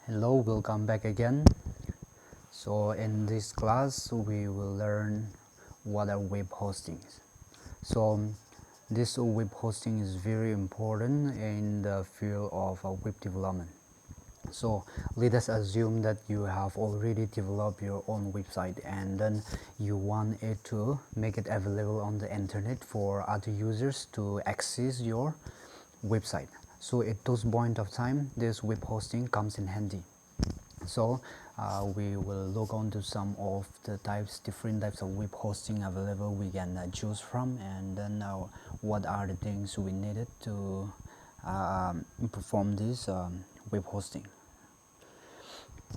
Hello, welcome back again. So in this class we will learn what are web hostings. So this web hosting is very important in the field of web development. So let us assume that you have already developed your own website and then you want it to make it available on the internet for other users to access your website. So at those point of time this web hosting comes in handy. So we will look on to some of the different types of web hosting available we can choose from, and then what are the things we needed to perform this web hosting.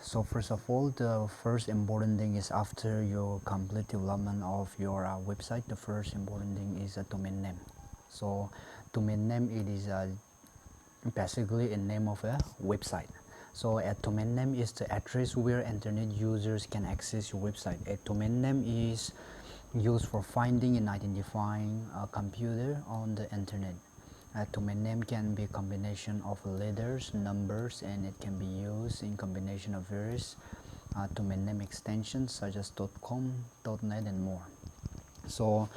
So first of all, the first important thing is after your complete development of your website, the first important thing is a domain name. So domain name, it is basically a name of a website. So a domain name is the address where internet users can access your website. A domain name is used for finding and identifying a computer on the internet. A domain name can be a combination of letters, numbers, and it can be used in combination of various domain name extensions such as .com, .net, and more. So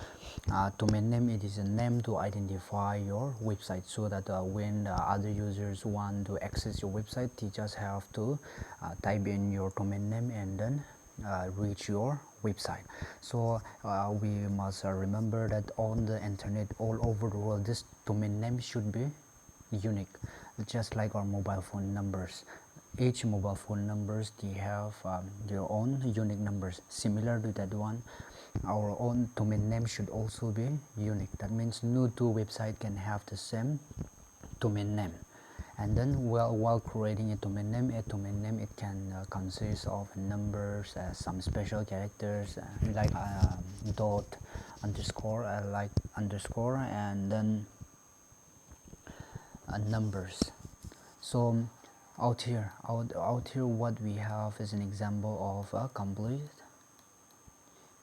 domain name, it is a name to identify your website, so that when other users want to access your website, they just have to type in your domain name and then reach your website. So we must remember that on the internet all over the world, this domain name should be unique, just like our mobile phone numbers. Each mobile phone numbers, they have their own unique numbers. Similar to that one, our own domain name should also be unique. That means no two websites can have the same domain name. And then while creating a domain name, it can consist of numbers, some special characters like dot, underscore, like underscore, and then numbers. So out here what we have is an example of a complete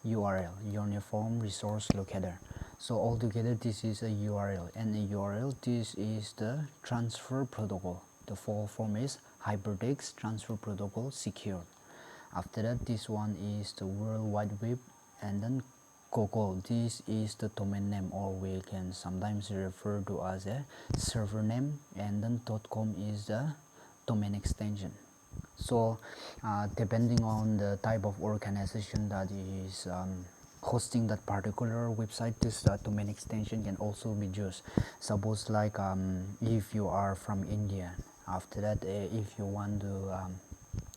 URL, uniform resource locator. So altogether this is a URL, and a URL, this is the transfer protocol. The full form is hypertext transfer protocol secured. After that, this one is the World Wide Web, and then COCOL, this is the domain name, or we can sometimes refer to as a server name, and then .com is the domain extension. So depending on the type of organization that is hosting that particular website, this domain extension can also be used. Suppose like if you are from India, after that if you want to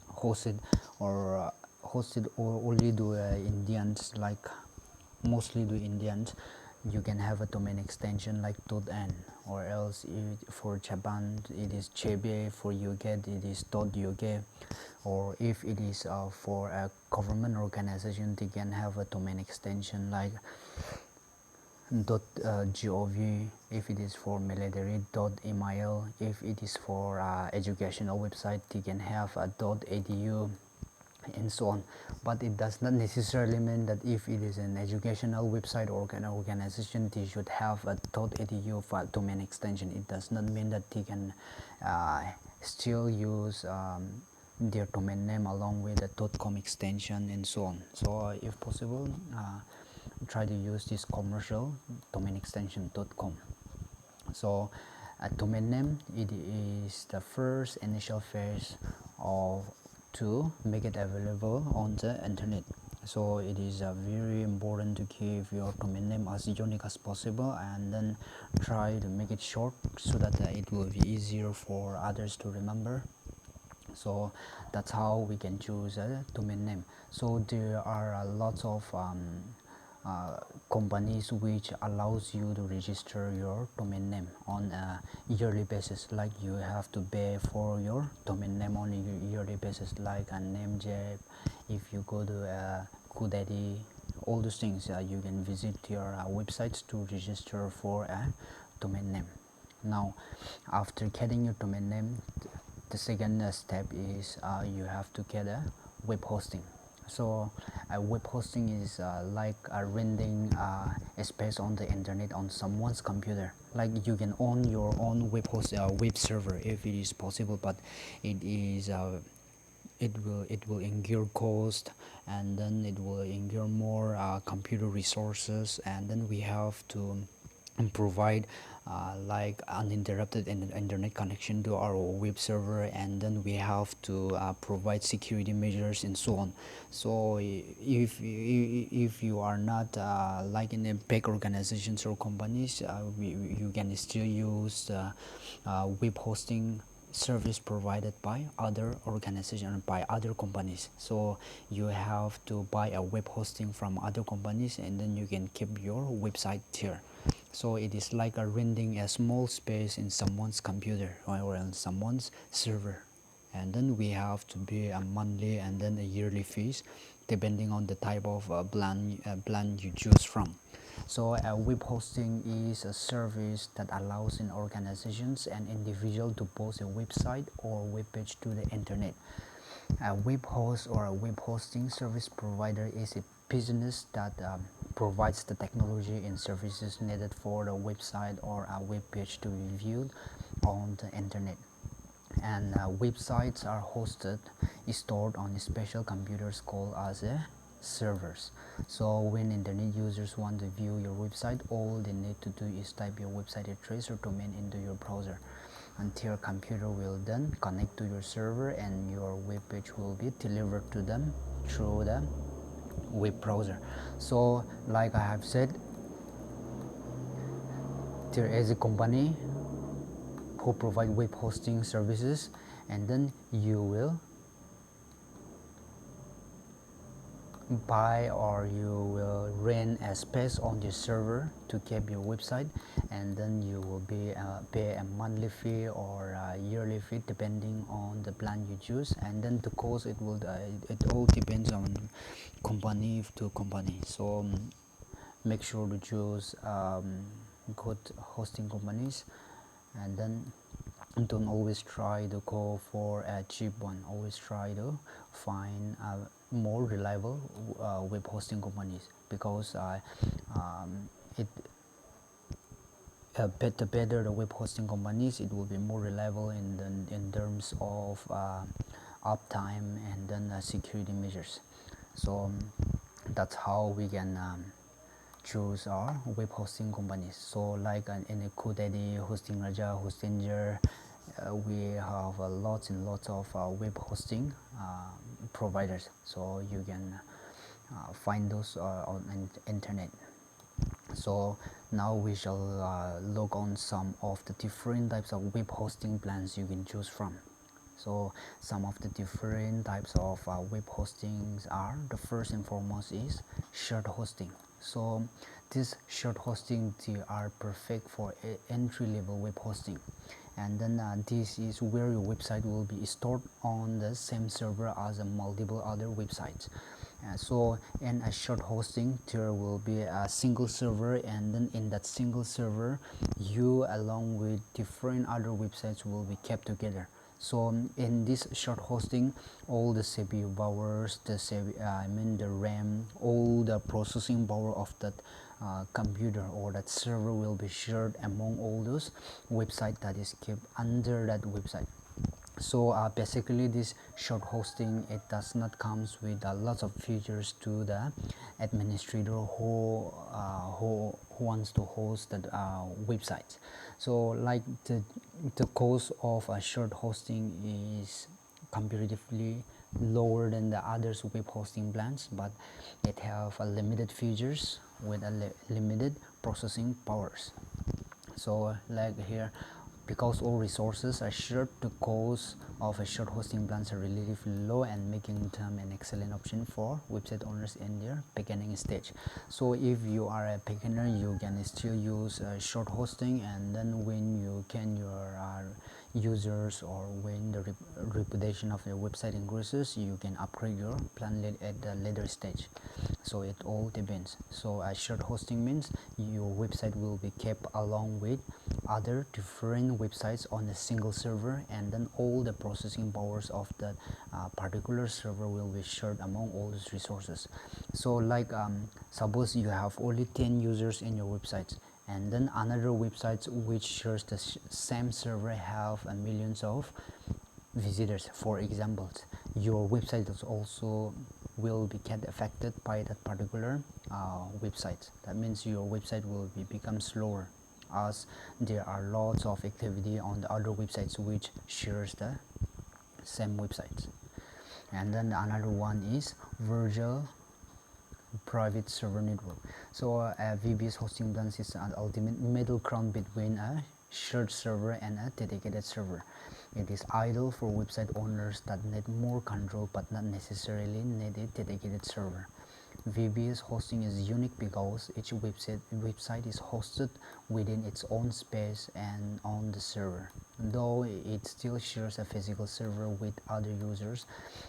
host it or only do Indians, like mostly do Indians, you can have a domain extension like .n, or else for Japan it is JB, for UK it is .uk, or if it is for a government organization, they can have a domain extension like .gov, if it is for military .mil, if it is for educational website, they can have a .edu, and so on. But it does not necessarily mean that if it is an educational website or an organization, they should have a .edu for domain extension. It does not mean that they can still use their domain name along with the .com extension and so on. So if possible, try to use this commercial domain extension .com. So a domain name, it is the first initial phase of to make it available on the internet. So it is very important to keep your domain name as unique as possible, and then try to make it short so that it will be easier for others to remember. So that's how we can choose a domain name. So there are lots of companies which allows you to register your domain name on a yearly basis. Like you have to pay for your domain name on a yearly basis, like a Namejet. If you go to GoDaddy, all those things, you can visit your websites to register for a domain name. Now after getting your domain name, the second step is you have to get a web hosting. So web hosting is like renting a space on the internet on someone's computer. Like you can own your own web server if it is possible, but it is it will incur cost, and then it will incur more computer resources, and then we have to provide like uninterrupted internet connection to our web server, and then we have to provide security measures and so on. So if you are not like in a big organizations or companies, you can still use web hosting service provided by other organizations, by other companies. So you have to buy a web hosting from other companies, and then you can keep your website here. So it is like a renting a small space in someone's computer or on someone's server, and then we have to pay a monthly and then a yearly fees depending on the type of plan you choose from. So web hosting is a service that allows in organizations and individuals to post a website or web page to the internet. A web host or a web hosting service provider is a business that provides the technology and services needed for the website or a web page to be viewed on the internet. And websites are hosted, stored on special computers called as servers. So when internet users want to view your website, all they need to do is type your website address or domain into your browser, and your computer will then connect to your server, and your web page will be delivered to them through the web browser. So like I have said, there is a company who provide web hosting services, and then you will buy or you will rent a space on your server to keep your website, and then you will pay a monthly fee or a yearly fee depending on the plan you choose, and then the cost it all depends on company to company. So make sure to choose good hosting companies, and then don't always try to go for a cheap one. Always try to find more reliable web hosting companies, because it the better the web hosting companies, it will be more reliable in terms of uptime and then security measures. So that's how we can choose our web hosting companies. So like in a GoDaddy, Hosting Raja, Hostinger, we have lots and lots of web hosting providers, so you can find those on internet. So now we shall look on some of the different types of web hosting plans you can choose from. So some of the different types of web hostings are, the first and foremost is shared hosting. So this shared hosting, they are perfect for entry level web hosting, and then this is where your website will be stored on the same server as multiple other websites. So in a shared hosting, there will be a single server, and then in that single server, you along with different other websites will be kept together. So in this shared hosting, all the CPU powers, the RAM, all the processing power of that computer or that server will be shared among all those websites that is kept under that website. So basically this shared hosting, it does not comes with lots of features to the administrator who wants to host that website. So like the cost of a shared hosting is comparatively lower than the others web hosting plans, but it have a limited features with a limited processing powers. So like here, because all resources are shared, the cost of a shared hosting plans are relatively low, and making them an excellent option for website owners in their beginning stage. So if you are a beginner, you can still use shared hosting, and then when users or when the reputation of your website increases, you can upgrade your plan at the later stage. So it all depends. So shared hosting means your website will be kept along with other different websites on a single server, and then all the processing powers of that particular server will be shared among all these resources. So like suppose you have only 10 users in your website, and then another websites which shares the same server have millions of visitors, for example, your website is also will be get affected by that particular website. That means your website will become slower, as there are lots of activity on the other websites which shares the same websites. And then another one is virtual private server network. So VPS hosting plans is an ultimate middle ground between a shared server and a dedicated server. It is ideal for website owners that need more control but not necessarily need a dedicated server. VPS hosting is unique because each website is hosted within its own space and on the server, though it still shares a physical server with other users.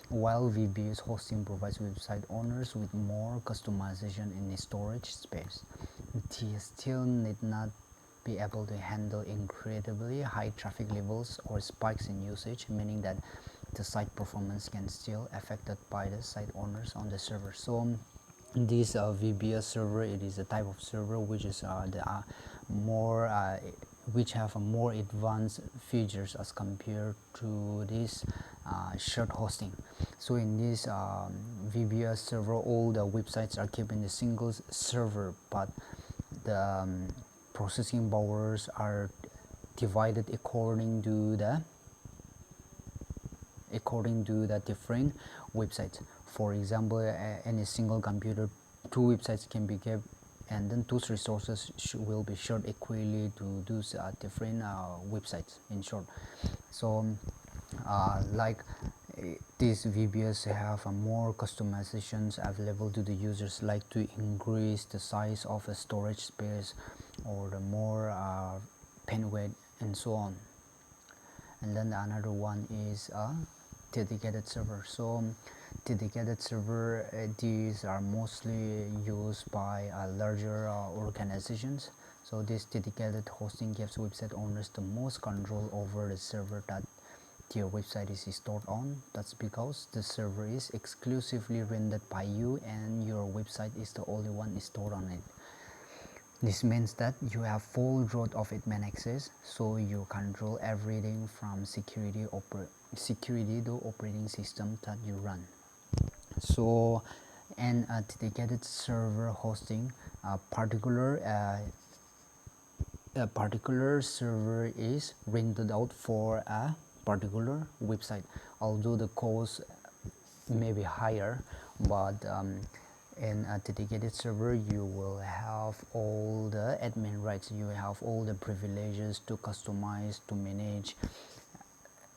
While VPS hosting provides website owners with more customization in the storage space, they still need not be able to handle incredibly high traffic levels or spikes in usage, meaning that the site performance can still affected by the site owners on the server. So this VPS server, it is a type of server which is more which have a more advanced features as compared to this shared hosting. So in this VPS server, all the websites are kept in a single server, but the processing powers are divided according to the different websites. For example, in a single computer, two websites can be kept, and then those resources will be shared equally to those different websites, in short. So like these VPS have more customizations available to the users, like to increase the size of a storage space or the more bandwidth and so on. And then another one is a dedicated server. So dedicated server, these are mostly used by larger organizations. So this dedicated hosting gives website owners the most control over the server that your website is stored on. That's because the server is exclusively rendered by you and your website is the only one stored on it. This means that you have full root of admin access, so you control everything from security to operating system that you run. So and a dedicated server hosting a particular server is rented out for a particular website, although the cost may be higher, but in a dedicated server you will have all the admin rights, you have all the privileges to customize, to manage,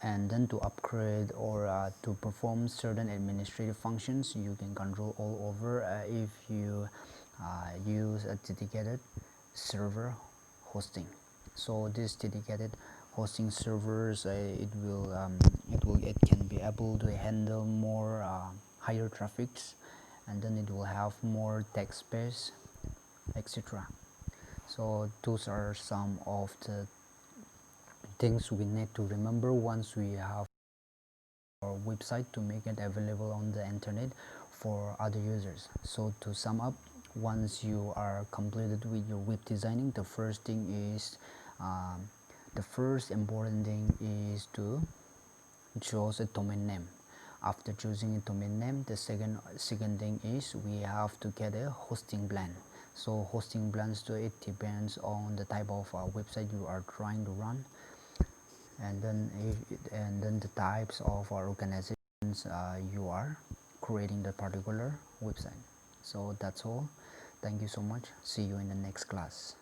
and then to upgrade or to perform certain administrative functions. You can control all over if you use a dedicated server hosting. So this dedicated hosting servers, it can be able to handle more higher traffics, and then it will have more text space, etc. So those are some of the things we need to remember once we have our website to make it available on the internet for other users. So to sum up, once you are completed with your web designing, the first important thing is to choose a domain name. After choosing a domain name, the second thing is we have to get a hosting plan. So hosting plans, it depends on the type of website you are trying to run, and then the types of organizations you are creating the particular website. So that's all. Thank you so much. See you in the next class.